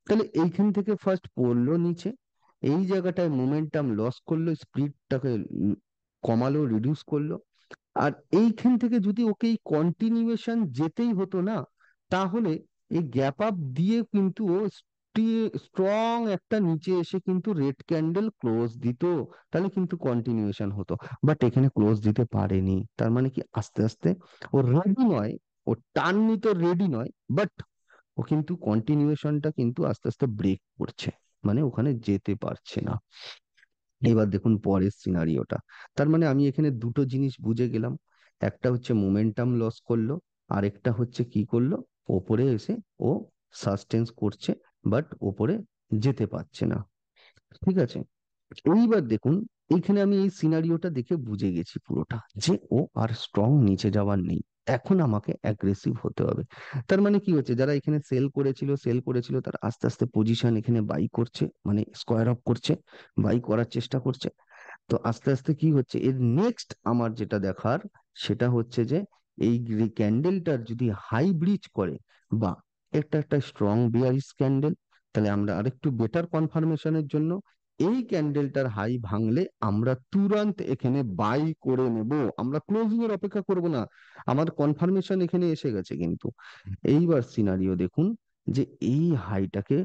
তাহলে এইখান থেকে ফার্স্ট পড়লো নিচে, এই জায়গাটায় মোমেন্টাম লস করলো, স্পিডটাকে কমালো, রিডিউস করলো, আর এইখান থেকে যদি ওকে এই কন্টিনিউয়েশন যেতেই হতো না, তাহলে এই গ্যাপ আপ দিয়ে কিন্তু ও স্ট্রং একটা নিচে এসে কিন্তু রেড ক্যান্ডেল ক্লোজ দিত, তাহলে কিন্তু কন্টিনিউয়েশন হতো। বাট এখানে ক্লোজ দিতে পারেনি, তার মানে কি আস্তে আস্তে ও রেডি নয়, ও টার্ন নিতে রেডি নয়, বাট ও কিন্তু কন্টিনিউয়েশনটা কিন্তু আস্তে আস্তে ব্রেক করছে, মানে ওখানে যেতে পারছে না। এবার দেখুন পরের সিনারিওটা, তার মানে আমি এখানে দুটো জিনিস বুঝে গেলাম, একটা হচ্ছে মোমেন্টাম লস করলো, আর একটা হচ্ছে কি করলো, ওপরে এসে ও সাস্টেন্স করছে, বাট ওপরে যেতে পারছে না, ঠিক আছে। এইবার দেখুন, এইখানে আমি এই সিনারিওটা দেখে বুঝে গেছি পুরোটা, যে ও আর স্ট্রং নিচে যাওয়ার নেই, এখন আমাকে অ্যাগ্রেসিভ হতে হবে। তার মানে কি হচ্ছে, যারা এখানে সেল করেছিল তারা আস্তে আস্তে পজিশন এখানে বাই করছে, মানে স্কোয়ার অফ করছে, বাই করার চেষ্টা করছে। তো আস্তে আস্তে কি হচ্ছে, এর নেক্সট আমার যেটা দেখার, সেটা হচ্ছে যে এই ক্যান্ডেলটার যদি হাই ব্রিজ করে, বা একটা একটা স্ট্রং বিয়ারিশ ক্যান্ডেল, তাহলে আমরা আরেকটু বেটার কনফার্মেশনের জন্য এই ক্যান্ডেলটার হাই ভাঙলে আমরা তুরন্ত এখানে বাই করে নেব, আমরা ক্লোজিং এর অপেক্ষা করব না, আমার কনফার্মেশন এখানে এসে গেছে কিন্তু। এইবার সিনারিও দেখুন, যে এই হাইটাকে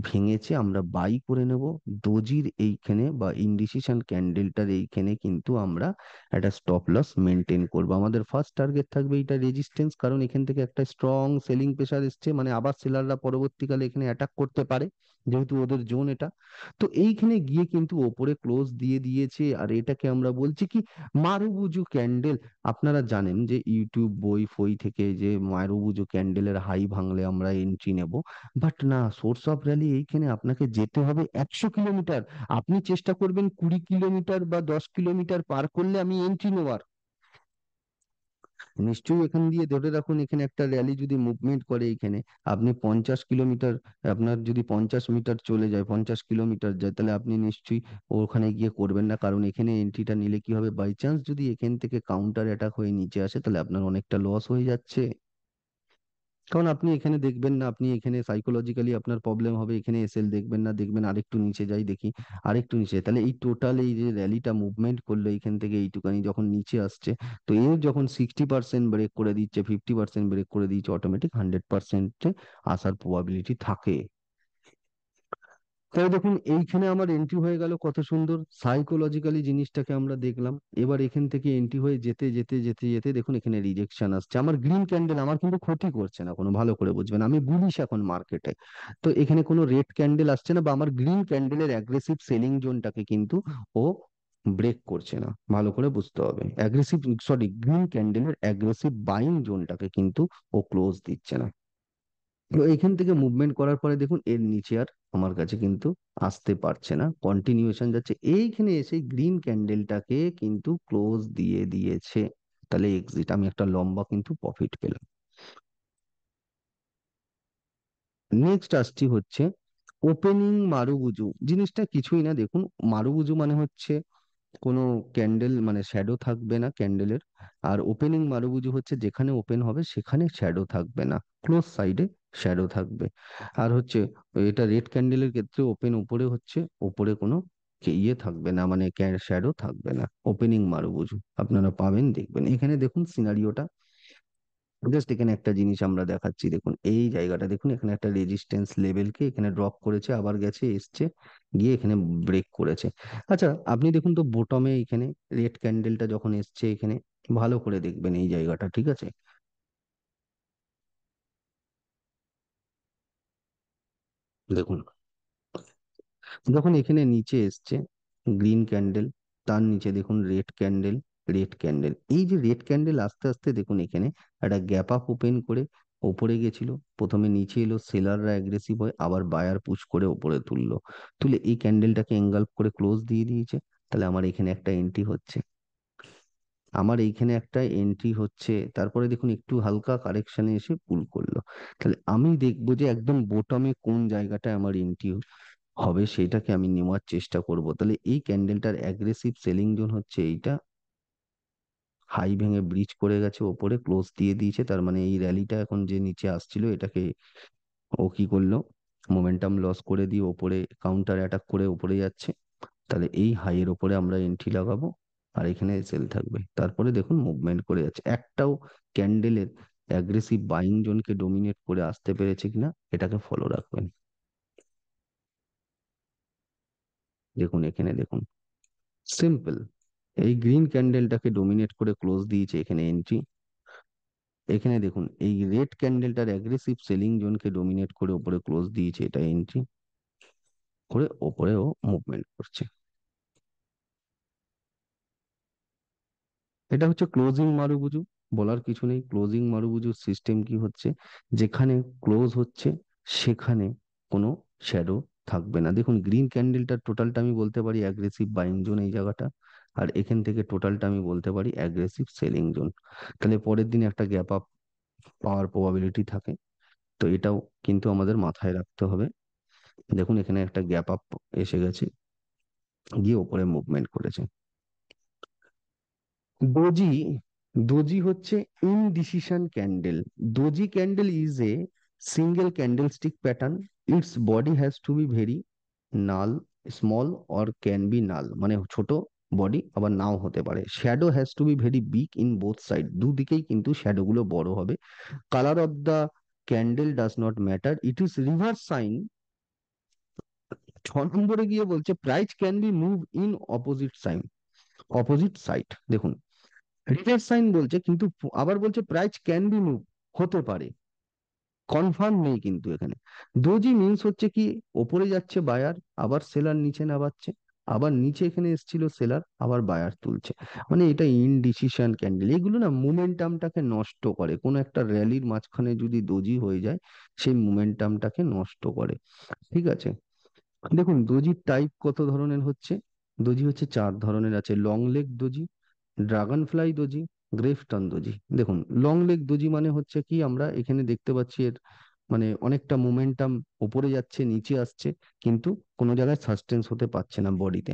ভেঙেছে, আমরা বাই করে নেব। দোজির এইখানে বা ইনডিসিশন ক্যান্ডেলটার এইখানে কিন্তু আমরা একটা স্টপ লস মেনটেন করব। আমাদের ফার্স্ট টার্গেট থাকবে এটা রেজিস্ট্যান্স, কারণ এখান থেকে একটা স্ট্রং সেলিং প্রেসার এসছে, মানে আবার সেলাররা পরবর্তীকালে এখানে অ্যাটাক করতে পারে, যেহেতু ওদের জোন এটা। তো এইখানে গিয়ে কিন্তু ওপরে ক্লোজ দিয়ে দিয়েছে, আর এটাকে আমরা বলছি কি, মারুবুজু ক্যান্ডেল। আপনারা জানেন যে ইউটিউব বই ফই থেকে যে মারুবুজু ক্যান্ডেলের হাই ভাঙলে আমরা এন্ট্রি নেব, বাট না, সোর্স অফ র‍্যালি এইখানে আপনাকে যেতে হবে 100 কিলোমিটার। আপনি চেষ্টা করবেন 20 কিলোমিটার বা 10 কিলোমিটার পার করলে আমি এন্ট্রি নেওয়ার। নিশ্চয়ই এখান দিয়ে ধরে রাখুন, এখানে একটা র্যালি যদি মুভমেন্ট করে এখানে, আপনি 50 কিলোমিটার, আপনার যদি 50 মিটার চলে যায়, 50 কিলোমিটার যায়, তাহলে আপনি নিশ্চয়ই ওখানে গিয়ে করবেন না, কারণ এখানে এন্ট্রিটা নিলে কি হবে, বাই চান্স যদি এখান থেকে কাউন্টার অ্যাটাক হয়ে নিচে আসে, তাহলে আপনার অনেকটা লস হয়ে যাচ্ছে। কারণ আপনি এখানে দেখবেন না, আপনি এখানে সাইকোলজিক্যালি আপনার প্রবলেম হবে, এখানে এসএল দেখবেন না, দেখবেন আরেকটু নিচে যাই দেখি, আরেকটু নিচে, তাহলে এই টোটাল এই যে র্যালিটা মুভমেন্ট করলো এইখান থেকে এইটুকানি যখন নিচে আসছে, তো এর যখন 60% ব্রেক করে দিচ্ছে, 50% ব্রেক করে দিচ্ছে, অটোমেটিক 100% আসার প্রবাবিলিটি থাকে। তাই দেখুন এইখানে আমার এন্ট্রি হয়ে গেল, কত সুন্দর সাইকোলজিক্যালি জিনিসটাকে আমরা দেখলাম। এবার এখান থেকে এন্ট্রি হয়ে যেতে যেতে যেতে যেতে দেখুন এখানে রিজেকশন আসছে, আমার গ্রিন ক্যান্ডেল আমার কিন্তু ক্ষতি করছে না কোনো, ভালো করে বুঝবেন, আমি বুলিশ এখন মার্কেটে। তো এখানে কোনো রেড ক্যান্ডেল আসছে না, বা আমার গ্রিন ক্যান্ডেলের অ্যাগ্রেসিভ সেলিং জোনটাকে কিন্তু ও ব্রেক করছে না, ভালো করে বুঝতে হবে। অ্যাগ্রেসিভ, সরি, গ্রিন ক্যান্ডেলের অ্যাগ্রেসিভ বাইং জোনটাকে কিন্তু ও ক্লোজ দিচ্ছে না। তো এখান থেকে মুভমেন্ট করার পরে দেখুন এর নিচে আর আমার কাছে কিন্তু আসতে পারছে না, কন্টিনিউয়েশন যাচ্ছে, এইখানে এসে গ্রিন ক্যান্ডেলটাকে কিন্তু ক্লোজ দিয়ে দিয়েছে। তাহলে এক্সিট, আমি একটা লম্বা কিন্তু প্রফিট পেলাম। নেক্সট আসছি হচ্ছে ওপেনিং মারুবুজু। জিনিসটা কিছুই না, দেখুন মারুবুজু মানে হচ্ছে কোনো ক্যান্ডেল, মানে শ্যাডো থাকবে না ক্যান্ডেলের। আর ওপেনিং মারুবুজু হচ্ছে যেখানে ওপেন হবে সেখানে শ্যাডো থাকবে না, ক্লোজ সাইডে শ্যাডো থাকবে। আর হচ্ছে এটা রেড ক্যান্ডেলের ক্ষেত্রে ওপেন উপরে হচ্ছে, উপরে কোনো ইয়ে থাকবে না, মানে শ্যাডো থাকবে না। ওপেনিং মারুবুজু আপনারা পাবেন, দেখবেন এখানে দেখুন সিনারিওটা। জাস্ট এখানে একটা জিনিস আমরা দেখাচ্ছি, দেখুন এই জায়গাটা দেখুন, এখানে একটা রেজিস্ট্যান্স লেভেলকে এখানে ড্রপ করেছে, আবার গেছে, এসছে, গিয়ে এখানে ব্রেক করেছে। আচ্ছা আপনি দেখুন তো বোটমে এখানে রেড ক্যান্ডেলটা যখন এসছে এখানে, ভালো করে দেখবেন এই জায়গাটা, ঠিক আছে? দেখুন যখন এখানে নিচে এসছে গ্রিন ক্যান্ডেল, তার নিচে দেখুন রেড ক্যান্ডেল, রেড ক্যান্ডেল, এই যে রেড ক্যান্ডেল আস্তে আস্তে দেখুন এখানে একটা গ্যাপ আপ ওপেন করে ওপরে গেছিল, প্রথমে নিচে এলো, সেলাররা অ্যাগ্রেসিভ হয়, আবার বায়ার পুশ করে ওপরে তুললো, তুলে এই ক্যান্ডেলটাকে এঙ্গালফ করে ক্লোজ দিয়ে দিয়েছে। তাহলে আমার এখানে একটা এন্ট্রি হচ্ছে, আমার এইখানে একটা এন্ট্রি হচ্ছে, তারপরে দেখুন একটু হালকা কারেকশনে এসে পুল করলো। তাহলে আমি দেখবো যে একদম বোটমে কোন জায়গাটায় আমার এন্ট্রি হবে, সেটাকে আমি নেওয়ার চেষ্টা করব। তাহলে এই ক্যান্ডেলটার অ্যাগ্রেসিভ সেলিং জোন হচ্ছে এইটা, হাই ভেঙে ব্রিজ করে গেছে, ওপরে ক্লোজ দিয়ে দিয়েছে, তার মানে এই র্যালিটা এখন যে নিচে আসছিল এটাকে ও কি করলো, মোমেন্টাম লস করে দিয়ে ওপরে কাউন্টার অ্যাটাক করে ওপরে যাচ্ছে। তাহলে এই হাই এর ওপরে আমরা এন্ট্রি লাগাবো, আর এখানে সেল থাকবে। তারপরে দেখুন মুভমেন্ট করে যাচ্ছে, একটাও ক্যান্ডেলের অ্যাগ্রেসিভ বাইং জোনকে ডোমিনেট করে আসতে পেরেছে কিনা এটাকে ফলো রাখবেন। দেখুন এখানে দেখুন, সিম্পল, এই গ্রিন ক্যান্ডেলটাকে ডোমিনেট করে ক্লোজ দিয়েছে, এখানে এন্ট্রি। এখানে দেখুন এই রেড ক্যান্ডেলটার অ্যাগ্রেসিভ সেলিং জোনকে ডোমিনেট করে ওপরে ক্লোজ দিয়েছে, এটা এন্ট্রি করে ওপরেও মুভমেন্ট করছে। এটা হচ্ছে ক্লোজিং মারুবুজু, বলার কিছু নেই। ক্লোজিং মারুবুজুর সিস্টেম কি হচ্ছে, যেখানে ক্লোজ হচ্ছে সেখানে কোনো শ্যাডো থাকবে না। দেখুন গ্রিন ক্যান্ডেলটার টোটালটা আমি বলতে পারি অ্যাগ্রেসিভ বাইং জোন এই জায়গাটা, আর এখান থেকে টোটালটা আমি বলতে পারি অ্যাগ্রেসিভ সেলিং জোন। তাহলে পরের দিন একটা গ্যাপ আপ পাওয়ার প্রবাবিলিটি থাকে, তো এটাও কিন্তু আমাদের মাথায় রাখতে হবে। দেখুন এখানে একটা গ্যাপ আপ এসে গেছে, গিয়ে ওপরে মুভমেন্ট করেছে। দোজি, দোজি হচ্ছে indecision candle. Doji candle is a single candlestick pattern, its body has to be very null, small or can be null, মানে ছোট বডি আবার নাও হতে পারে। Shadow has to be very big in both side, দুদিকেই কিন্তু shadow গুলো বড় হবে। Colour of the candle does not matter, it is reverse sign নম্বরে গিয়ে বলছে price can be move in opposite sign, opposite side. দেখুন, রিভার্স সাইন বলছে, কিন্তু আবার বলছে প্রাইস ক্যান বি মুভ, হতে পারে, কনফার্ম নেই কিন্তু এখানে। দোজি মিন্স হচ্ছে কি, ওপরে যাচ্ছে বায়ার, আবার সেলার নিচে নামাচ্ছে, আবার নিচে এখানে এসেছিল সেলার, আবার বায়ার তুলছে। মানে এটা ইনডিসিশন ক্যান্ডেল, এগুলো না মোমেন্টামটাকে নষ্ট করে। কোনো একটা র্যালির মাঝখানে যদি দোজি হয়ে যায়, সেই মোমেন্টামটাকে নষ্ট করে। ঠিক আছে, দেখুন দোজির টাইপ কত ধরনের হচ্ছে। দোজি হচ্ছে চার ধরনের আছে: long leg doji, dragonfly doji, gravestone doji. দেখুন, লং লেগ দোজি মানে হচ্ছে কি, আমরা এখানে দেখতে পাচ্ছি এর মানে অনেকটা মোমেন্টাম, উপরে যাচ্ছে নিচে আসছে, কিন্তু কোনো জায়গায় সাস্টেন্স হতে পারছে না বডিতে।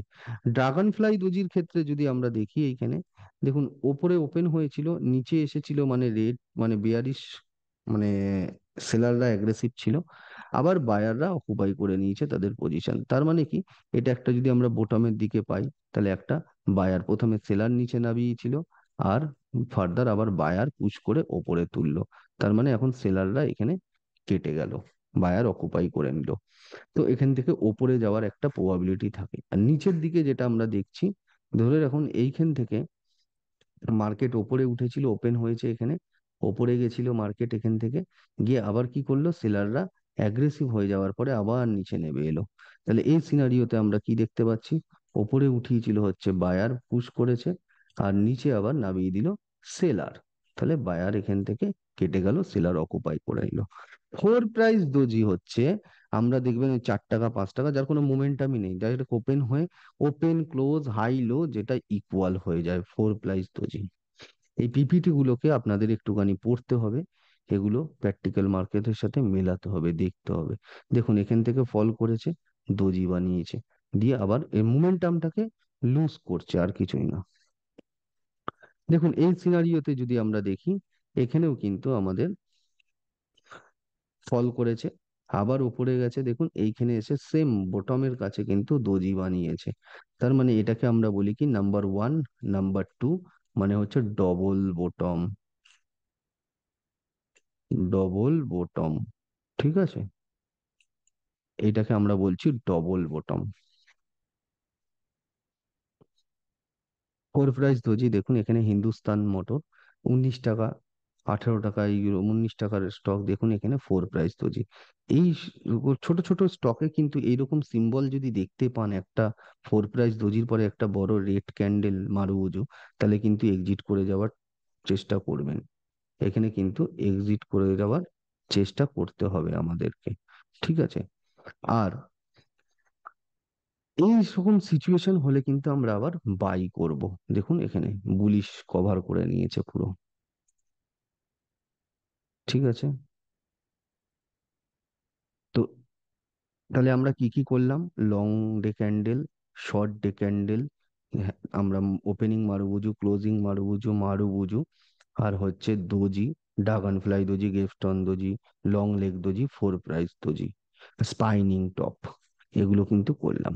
ড্রাগন ফ্লাই দোজির ক্ষেত্রে যদি আমরা দেখি এইখানে, দেখুন ওপরে ওপেন হয়েছিল, নিচে এসেছিল, মানে রেড, মানে বিয়ারিশ, মানে সেলাররা অ্যাগ্রেসিভ ছিল, আবার বায়াররা অকুপাই করে নিয়েছে তাদের পজিশন। তার মানে কি, এটা একটা যদি আমরা বোটমের দিকে পাই, তাহলে একটা বায়ার প্রথমে সেলার নিচে নামিয়েছিল, আর ফার্দার আবার বায়ার পুশ করে ওপরে তুললো। তার মানে এখন সেলাররা এখানে কেটে গেল, বায়ার অকুপাই করে নিল। তো এখান থেকে ওপরে যাওয়ার একটা প্রবাবিলিটি থাকে। আর নিচের দিকে যেটা আমরা দেখছি, ধরে রাখুন এইখান থেকে মার্কেট ওপরে উঠেছিল, ওপেন হয়েছে এখানে, ওপরে গেছিল মার্কেট, এখান থেকে গিয়ে আবার কি করলো, সেলাররা অ্যাগ্রেসিভ হয়ে যাওয়ার পরে আবার নিচে নেমে এলো। তাহলে এই সিনারিওতে আমরা কি দেখতে পাচ্ছি, ওপরে উঠিয়েছিল হচ্ছে বায়ার, পুশ করেছে, আর নিচে আবার নামিয়ে দিল সেলার। তাহলে বায়ার এখান থেকে কেটে গেল, সেলার অকুপাই করে নিল। ফোর প্রাইস দোজি হচ্ছে, আমরা দেখবেন ওই 4 টাকা 5 টাকা, যার কোনো মোমেন্টামই নেই, ডাইরেক্ট ওপেন হয়ে ওপেন ক্লোজ হাই লো যেটা ইকুয়াল হয়ে যায়, ফোর প্রাইস দোজি। এই পিপিটি গুলোকে আপনাদের একটুখানি পড়তে হবে, এগুলো প্র্যাকটিক্যাল মার্কেটের সাথে মেলাতে হবে, দেখতে হবে। দেখুন এখান থেকে ফল করেছে, দোজি বানিয়েছে, দিয়ে আবার এই মোমেন্টামটাকে লুজ করছে, আর কিছুই না। দেখুন এই সিনারিওতে যদি আমরা দেখি, এখানেও কিন্তু আমাদের ফল করেছে, আবার উপরে গেছে, দেখুন এইখানে এসে সেম বটমের কাছে কিন্তু দোজি বানিয়েছে। তার মানে এটাকে আমরা বলি কি, নাম্বার ওয়ান, নাম্বার টু, মানে হচ্ছে ডবল বটম, ডবল বটম। ঠিক আছে, এটাকে আমরা বলছি double bottom. Four price doji, দেখুন এখানে হিন্দুস্তান মোটর 19 টাকা, 18 টাকা ইউরো, 19 টাকার স্টক, দেখুন এখানে ফোর প্রাইস দোজি। এই ছোট ছোট স্টকে কিন্তু এইরকম সিম্বল যদি দেখতে পান, একটা ফোর প্রাইস দোজির পরে একটা বড় রেড ক্যান্ডেল মারুজু, তাহলে কিন্তু এক্সিট করে যাওয়ার চেষ্টা করবেন। এখানে কিন্তু এক্সিট করে যাওয়ার চেষ্টা করতে হবে আমাদেরকে। ঠিক আছে, আর এই রকম সিচুয়েশন হলে কিন্তু আমরা আবার বাই করব। দেখুন এখানে বুলিশ কভার করে নিয়েছে পুরো। ঠিক আছে, তো তাহলে আমরা কি কি করলাম, long day candle, short day candle, আমরা opening marubozu, closing marubozu, marubozu, আর হচ্ছে doji, dragonfly doji, gravestone doji, long leg doji, four price doji, spinning top, এগুলো কিন্তু করলাম।